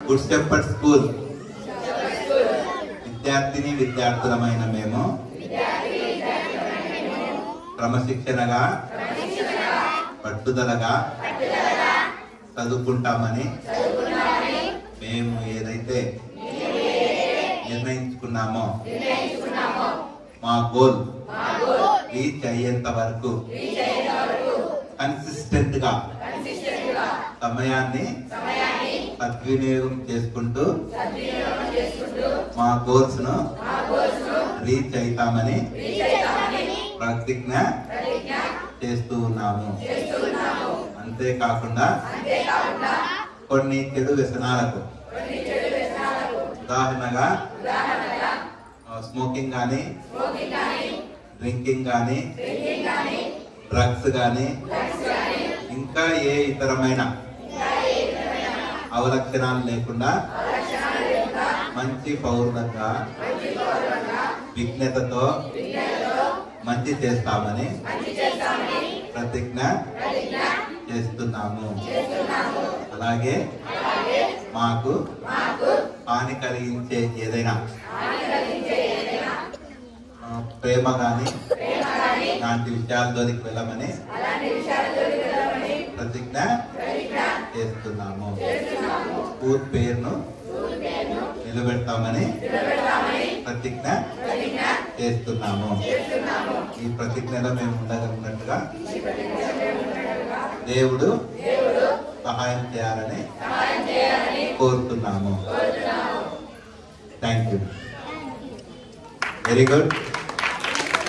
Good shepherd school విద్యార్థిని విద్యార్థులమైన మేము క్రమశిక్షణగా పట్టుదలగా చదువుకుంటామని మేము ఏదైతే నిర్ణయించుకున్నామో మా గోల్ రీచ్ అయ్యేంత వరకు కన్సిస్టెంట్ గా సమయాన్ని సద్వినియోగం చేసుకుంటూ మా గోల్స్ ను రీచ్ అవుతామని ప్రతిజ్ఞ చేస్తూ ఉన్నాము. అంతేకాకుండా కొన్ని చెడు వ్యసనాలకు ఉదాహరణగా స్మోకింగ్ కానీ, డ్రింకింగ్ కానీ, డ్రగ్స్ కానీ, ఇంకా ఏ ఇతరమైన అవలక్షణాలు లేకుండా మంచి పౌరులంగా విజ్ఞతతో మంచి చేస్తామని ప్రతిజ్ఞ చేస్తున్నాము. అలాగే మాకు హాని కలిగించే ఏదైనా ప్రేమ కానీ లాంటి విషయాల్లోనికి వెళ్ళమని ప్రతిజ్ఞ చేస్తున్నాము. స్కూల్ పేరును నిలబెడతామని ప్రతిజ్ఞ చేస్తున్నాము. ఈ ప్రతిజ్ఞలో మేము ఉండగలిగినట్టుగా దేవుడు సహాయం చేయాలని కోరుతున్నాము. Thank you. Very good.